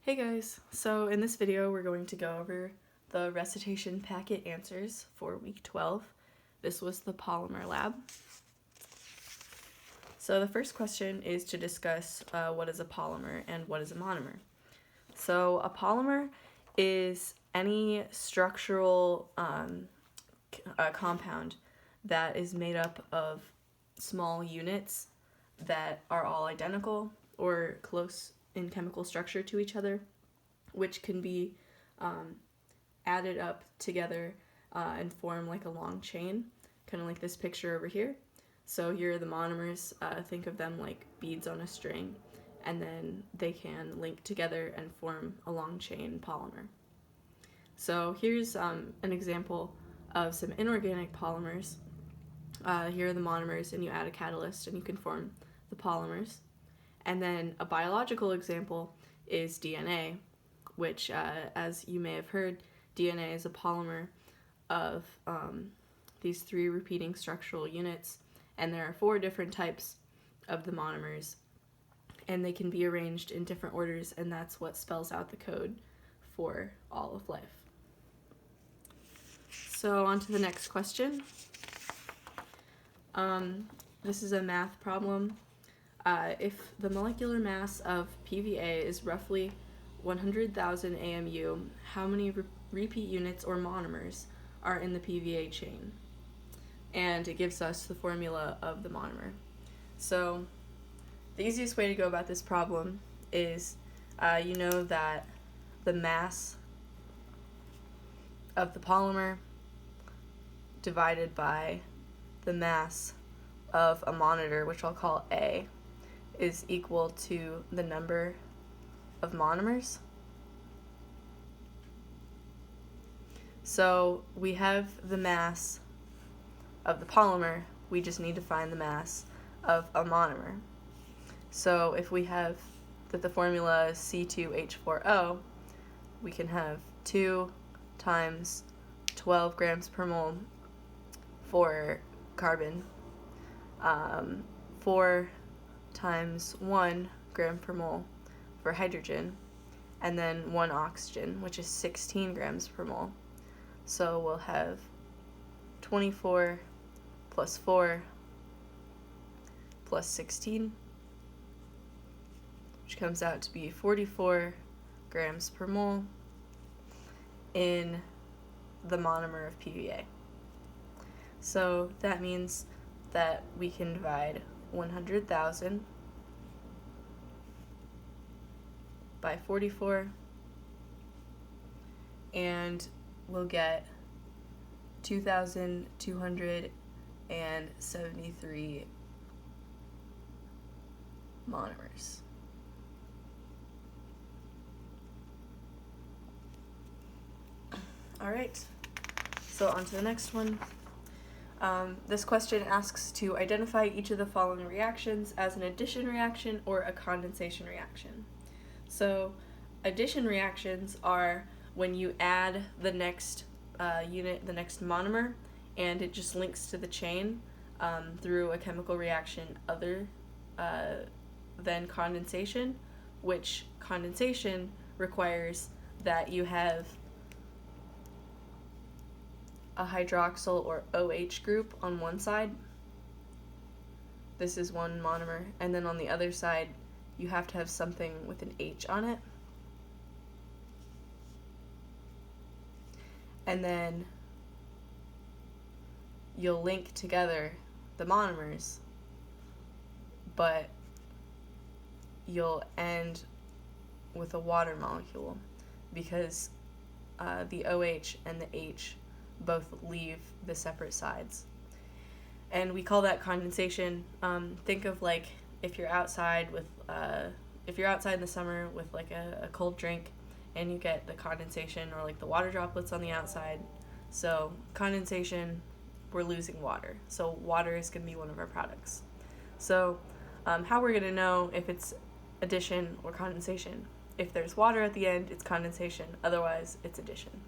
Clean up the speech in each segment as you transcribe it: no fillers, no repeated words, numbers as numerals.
Hey guys, so in this video we're going to go over the recitation packet answers for week 12. This was the polymer lab. So the first question is to discuss what is a polymer and what is a monomer. So a polymer is any structural compound that is made up of small units that are all identical or close in chemical structure to each other, which can be added up together and form like a long chain, kind of like this picture over here. So here are the monomers. Think of them like beads on a string, and then they can link together and form a long chain polymer. So here's an example of some inorganic polymers. Here are the monomers, and you add a catalyst and you can form the polymers. And then a biological example is DNA, which, as you may have heard, DNA is a polymer of these 3 repeating structural units, and there are 4 different types of the monomers, and they can be arranged in different orders, and that's what spells out the code for all of life. So on to the next question. This is a math problem. If the molecular mass of PVA is roughly 100,000 AMU, how many repeat units or monomers are in the PVA chain? And it gives us the formula of the monomer. So the easiest way to go about this problem is you know that the mass of the polymer divided by the mass of a monitor, which I'll call A, is equal to the number of monomers. So we have the mass of the polymer, we just need to find the mass of a monomer. So if we have that the formula is C2H4O, we can have 2 times 12 grams per mole for carbon, 4 times 1 gram per mole for hydrogen, and then 1 oxygen, which is 16 grams per mole. So we'll have 24 plus 4 plus 16, which comes out to be 44 grams per mole in the monomer of PVA. So that means that we can divide 100,000 by 44, and we'll get 2,273 monomers. All right, so on to the next one. This question asks to identify each of the following reactions as an addition reaction or a condensation reaction. So addition reactions are when you add the next unit, the next monomer, and it just links to the chain through a chemical reaction other than condensation, which condensation requires that you have a hydroxyl or OH group on one side. This is one monomer, and then on the other side you have to have something with an H on it. And then you'll link together the monomers, but you'll end with a water molecule because the OH and the H both leave the separate sides. And we call that condensation. Think of like if you're outside in the summer with like a cold drink and you get the condensation or like the water droplets on the outside. So condensation, we're losing water. So water is going to be one of our products. So how we're going to know if it's addition or condensation? If there's water at the end, it's condensation. Otherwise, it's addition.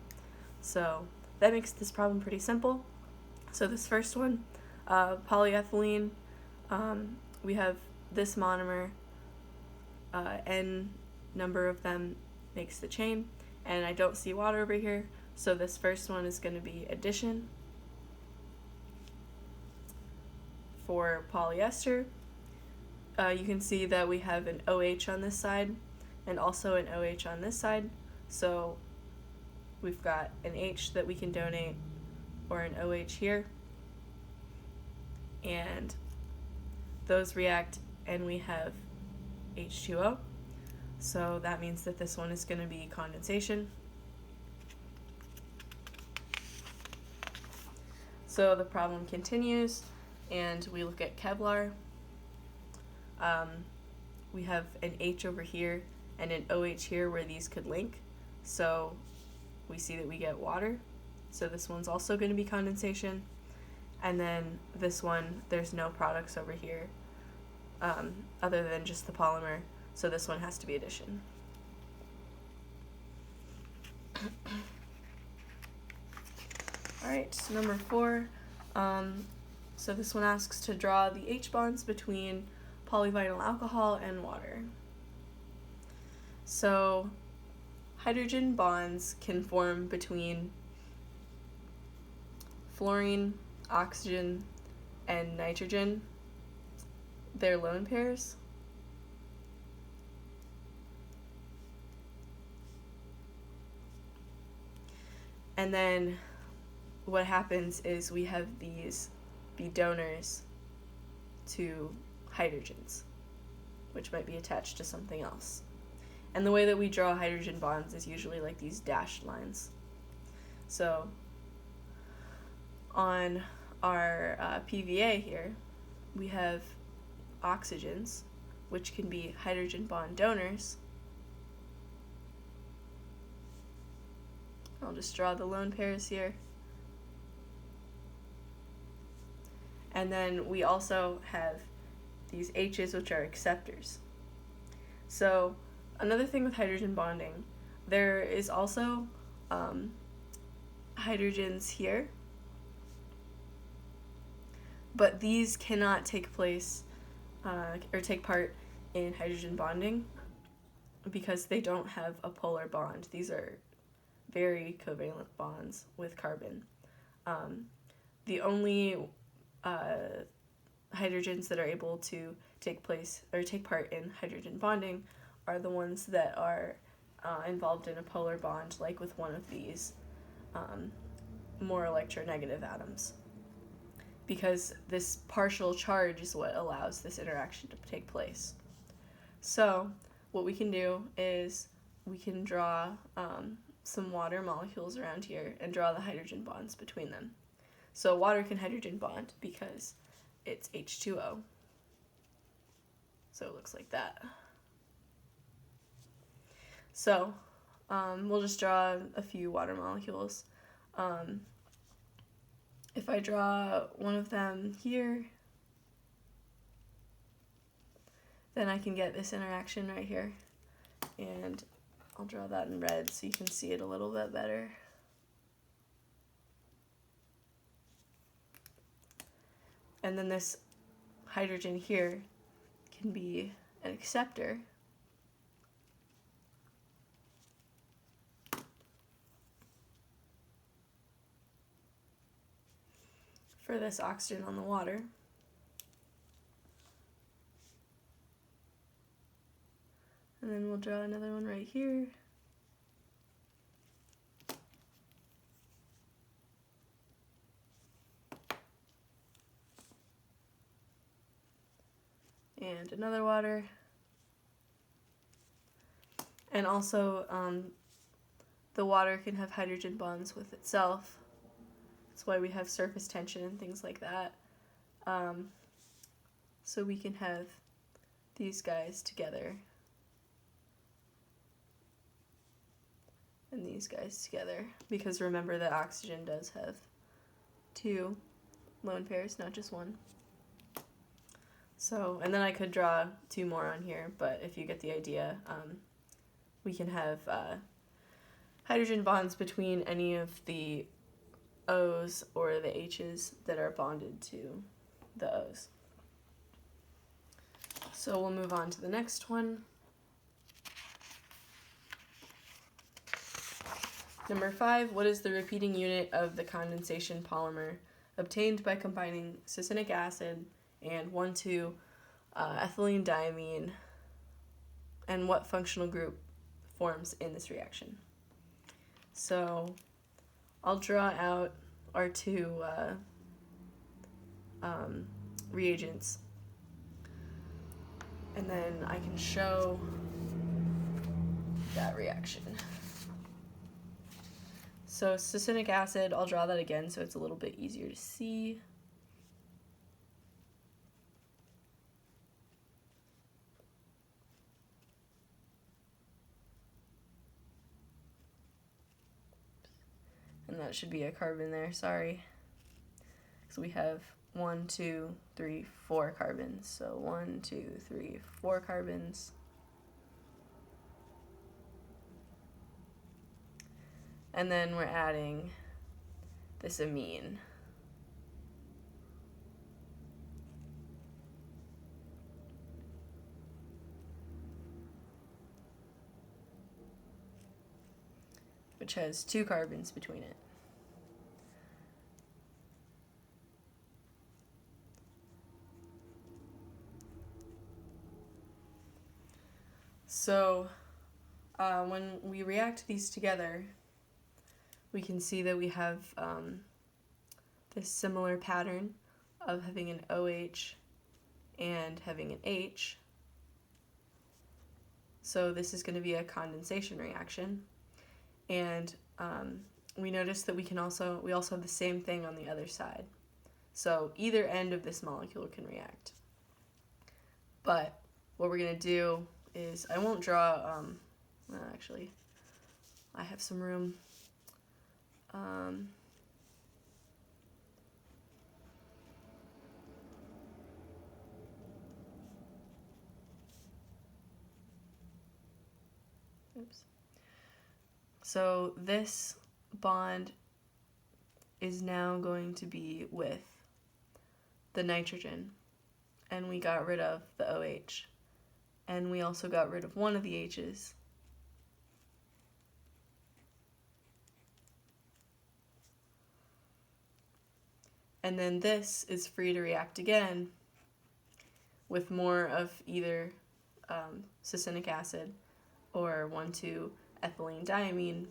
So that makes this problem pretty simple. So this first one, polyethylene, we have this monomer, N number of them makes the chain, and I don't see water over here, so this first one is going to be addition. For polyester, you can see that we have an OH on this side and also an OH on this side, so we've got an H that we can donate or an OH here, and those react and we have H2O, so that means that this one is going to be condensation. So the problem continues, and we look at Kevlar. We have an H over here and an OH here where these could link, so we see that we get water. So this one's also going to be condensation. And then this one, there's no products over here other than just the polymer, so this one has to be addition. Alright, so number 4. So this one asks to draw the H bonds between polyvinyl alcohol and water. So hydrogen bonds can form between fluorine, oxygen, and nitrogen. They're lone pairs. And then what happens is we have these be donors to hydrogens, which might be attached to something else. And the way that we draw hydrogen bonds is usually like these dashed lines. So on our PVA here, we have oxygens, which can be hydrogen bond donors. I'll just draw the lone pairs here. And then we also have these H's, which are acceptors. So another thing with hydrogen bonding, there is also hydrogens here, but these cannot take place or take part in hydrogen bonding because they don't have a polar bond. These are very covalent bonds with carbon. The only hydrogens that are able to take place or take part in hydrogen bonding are the ones that are involved in a polar bond, like with one of these more electronegative atoms, because this partial charge is what allows this interaction to take place. So what we can do is we can draw some water molecules around here and draw the hydrogen bonds between them. So water can hydrogen bond because it's H2O. So it looks like that. So we'll just draw a few water molecules. If I draw one of them here, then I can get this interaction right here. And I'll draw that in red so you can see it a little bit better. And then this hydrogen here can be an acceptor. For this oxygen on the water. And then we'll draw another one right here. And another water. And also, the water can have hydrogen bonds with itself. That's why we have surface tension and things like that. So we can have these guys together. And these guys together. Because remember that oxygen does have 2 lone pairs, not just 1. So, and then I could draw 2 more on here, but if you get the idea, we can have hydrogen bonds between any of the O's or the H's that are bonded to the O's. So we'll move on to the next one. Number 5, what is the repeating unit of the condensation polymer obtained by combining succinic acid and 1,2-ethylene diamine, and what functional group forms in this reaction? So I'll draw out our two reagents, and then I can show that reaction. So succinic acid, I'll draw that again so it's a little bit easier to see. And that should be a carbon there, sorry. So we have 1, 2, 3, 4 carbons. So 1, 2, 3, 4 carbons. And then we're adding this amine. Which has 2 carbons between it. So when we react these together, we can see that we have this similar pattern of having an OH and having an H. So this is going to be a condensation reaction. And we notice that we also have the same thing on the other side. So either end of this molecule can react. But what we're going to do is, I won't draw, well, actually, I have some room. Oops. So this bond is now going to be with the nitrogen, and we got rid of the OH, and we also got rid of one of the H's. And then this is free to react again with more of either succinic acid or 1,2-ethylene diamine,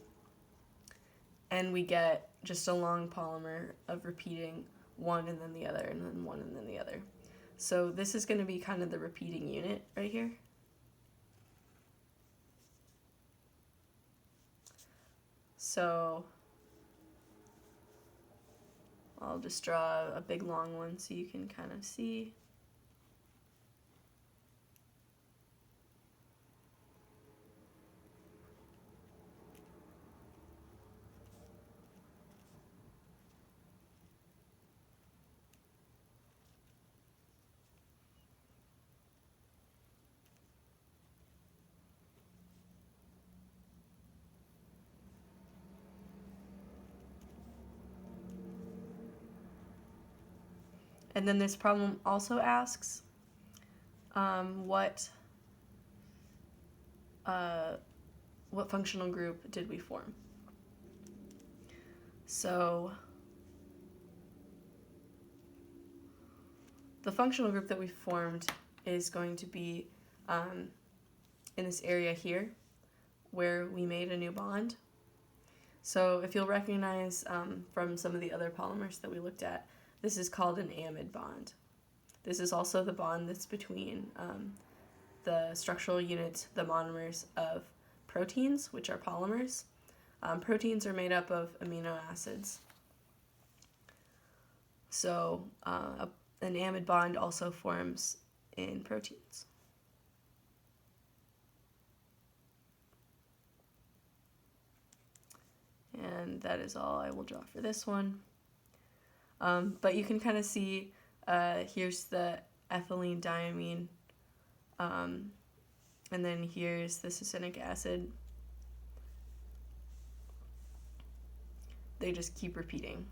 and we get just a long polymer of repeating one and then the other and then one and then the other. So this is going to be kind of the repeating unit right here. So I'll just draw a big long one so you can kind of see. And then this problem also asks what functional group did we form? So the functional group that we formed is going to be in this area here where we made a new bond. So if you'll recognize from some of the other polymers that we looked at, this is called an amide bond. This is also the bond that's between the structural units, the monomers of proteins, which are polymers. Proteins are made up of amino acids. So an amide bond also forms in proteins. And that is all I will draw for this one. But you can kind of see, here's the ethylene diamine, and then here's the succinic acid. They just keep repeating.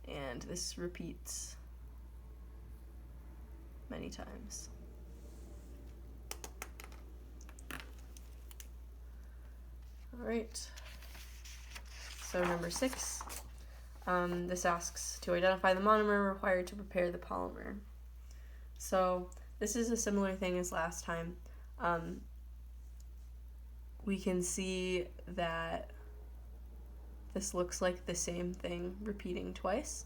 And this repeats many times. All right. So number 6, this asks to identify the monomer required to prepare the polymer. So this is a similar thing as last time. We can see that this looks like the same thing repeating twice,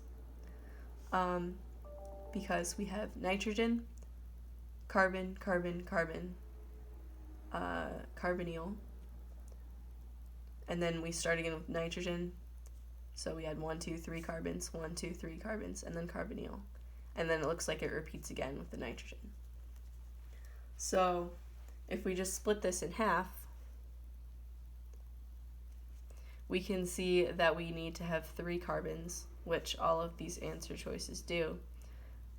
because we have nitrogen, carbon, carbon, carbon, carbonyl, and then we start again with nitrogen. So we had 1, 2, 3 carbons, 1, 2, 3 carbons, and then carbonyl. And then it looks like it repeats again with the nitrogen. So if we just split this in half, we can see that we need to have 3 carbons, which all of these answer choices do,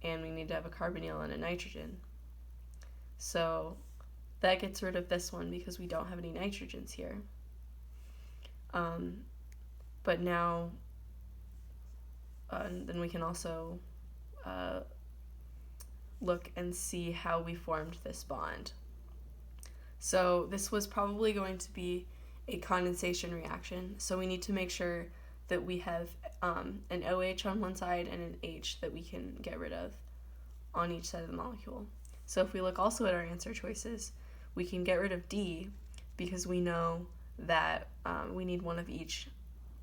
and we need to have a carbonyl and a nitrogen. So that gets rid of this one because we don't have any nitrogens here. But now, then we can also look and see how we formed this bond. So this was probably going to be a condensation reaction, so we need to make sure that we have an OH on one side and an H that we can get rid of on each side of the molecule. So if we look also at our answer choices, we can get rid of D because we know that we need one of each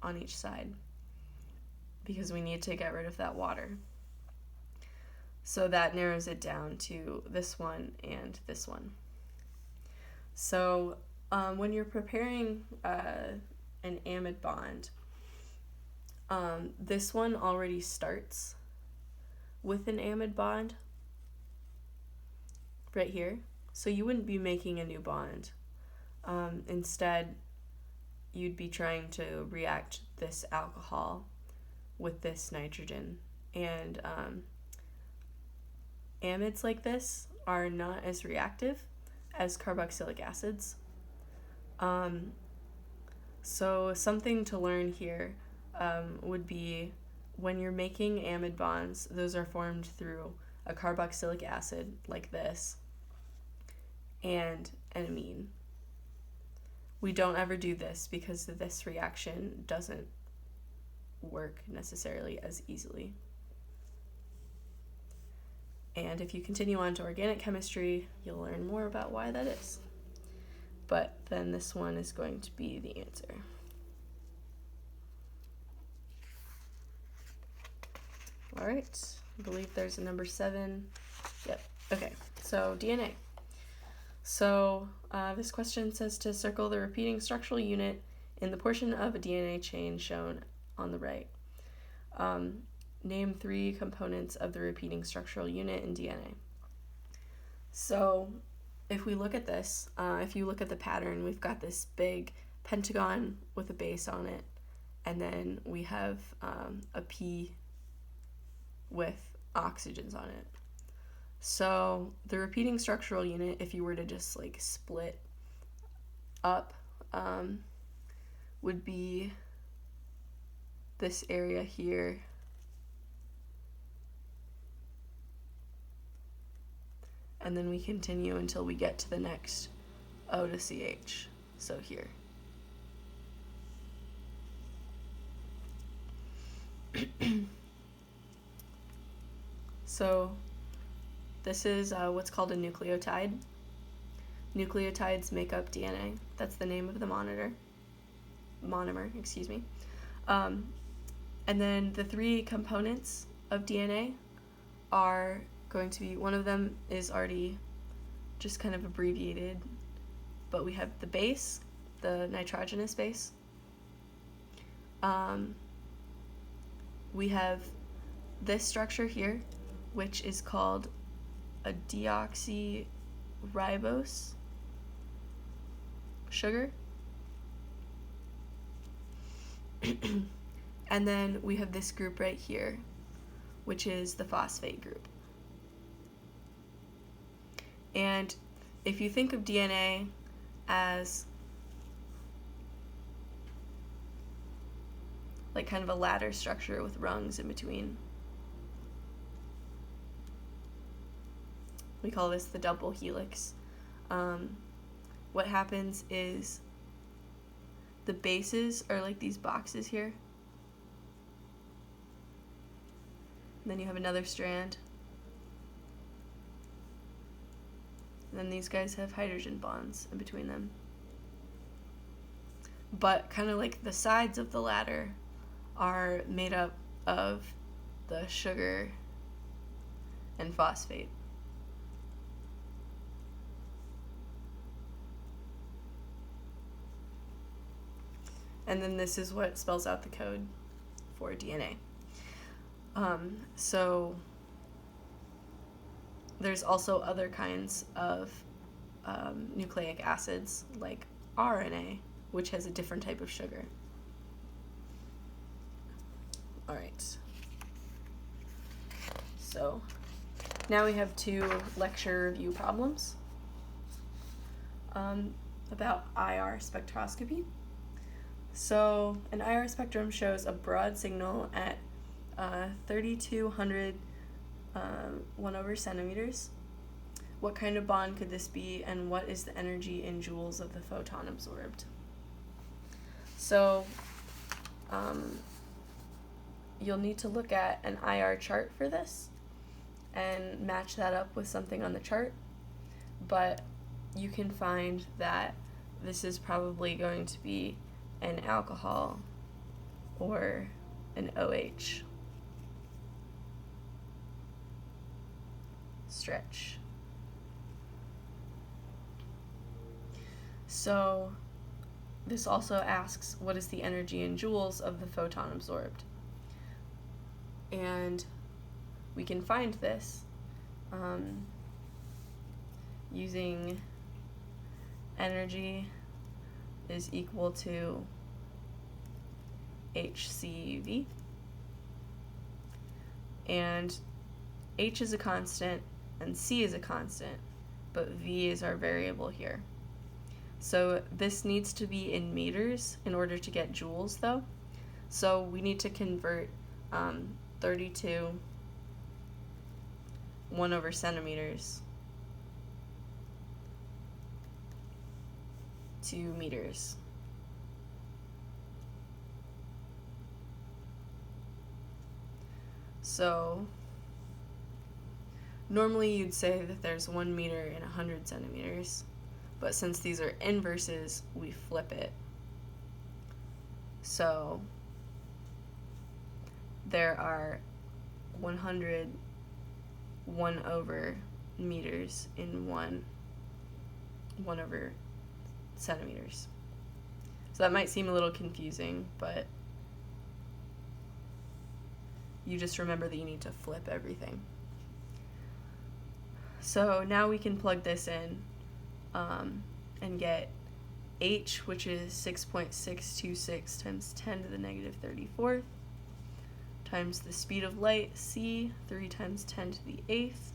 on each side because we need to get rid of that water. So that narrows it down to this one and this one. So when you're preparing an amide bond, this one already starts with an amide bond right here. So you wouldn't be making a new bond. Instead, you'd be trying to react this alcohol with this nitrogen. And amides like this are not as reactive as carboxylic acids. So something to learn here would be when you're making amide bonds, those are formed through a carboxylic acid like this and an amine. We don't ever do this because this reaction doesn't work necessarily as easily. And if you continue on to organic chemistry, you'll learn more about why that is. But then this one is going to be the answer. All right, I believe there's a number 7. Yep, okay, so DNA. So this question says to circle the repeating structural unit in the portion of a DNA chain shown on the right. Name 3 components of the repeating structural unit in DNA. So if we look at this, if you look at the pattern, we've got this big pentagon with a base on it, and then we have a P with oxygens on it. So the repeating structural unit, if you were to just like split up, would be this area here. And then we continue until we get to the next O to CH, so here. So this is what's called a nucleotide. Nucleotides make up DNA. That's the name of the monomer, excuse me. And then the 3 components of DNA are going to be, one of them is already just kind of abbreviated, but we have the base, the nitrogenous base. We have this structure here, which is called a deoxyribose sugar. And then we have this group right here, which is the phosphate group. And if you think of DNA as like kind of a ladder structure with rungs in between, we call this the double helix. What happens is the bases are like these boxes here. And then you have another strand. And then these guys have hydrogen bonds in between them. But kind of like the sides of the ladder are made up of the sugar and phosphate. And then this is what spells out the code for DNA. So there's also other kinds of nucleic acids, like RNA, which has a different type of sugar. All right. So now we have 2 lecture review problems about IR spectroscopy. So an IR spectrum shows a broad signal at 3200 1/centimeters. What kind of bond could this be, and what is the energy in joules of the photon absorbed? So you'll need to look at an IR chart for this and match that up with something on the chart, but you can find that this is probably going to be an alcohol or an OH. Stretch. So this also asks, what is the energy in joules of the photon absorbed? And we can find this using energy is equal to HCV, and H is a constant and C is a constant, but V is our variable here. So this needs to be in meters in order to get joules though. So we need to convert 32 1/centimeters to meters. So normally you'd say that there's 1 meter in 100 centimeters, but since these are inverses, we flip it. So there are 100 1/meters in 1/centimeters. So that might seem a little confusing, but you just remember that you need to flip everything. So now we can plug this in and get H, which is 6.626 times 10 to the negative 34th, times the speed of light, C, 3 times 10 to the 8th,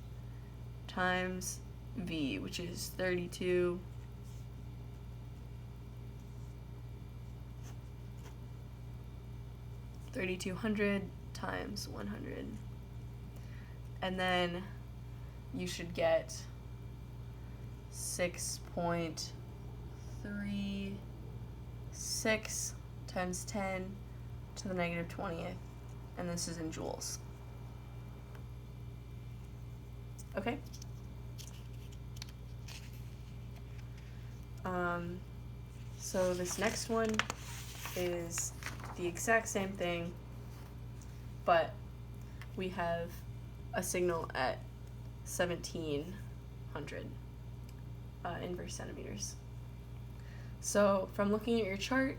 times V, which is 3200 times 100. And then you should get 6.36 times 10 to the negative 20th, and this is in joules. Okay? So this next one is the exact same thing, but we have a signal at 1700 inverse centimeters. So from looking at your chart,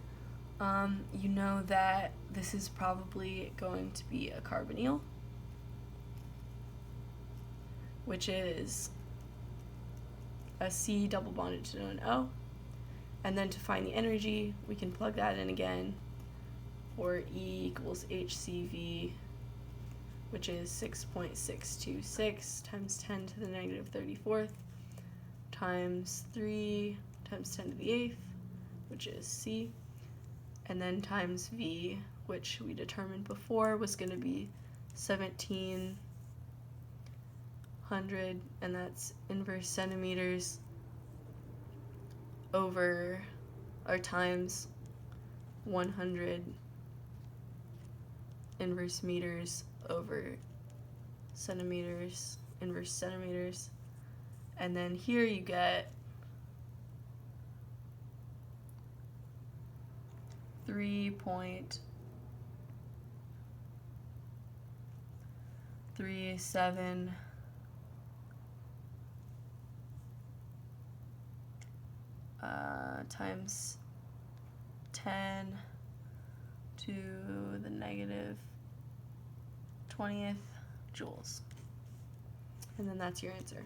you know that this is probably going to be a carbonyl, which is a C double bonded to an O. And then to find the energy, we can plug that in again, for E equals HCV, which is 6.626 times 10 to the negative 34th, times 3 times 10 to the 8th, which is C, and then times V, which we determined before was going to be 1700, and that's inverse centimeters over, or times 100 inverse meters over centimeters inverse centimeters. And then here you get 3.37 times 10 to the negative 20th joules. And then that's your answer.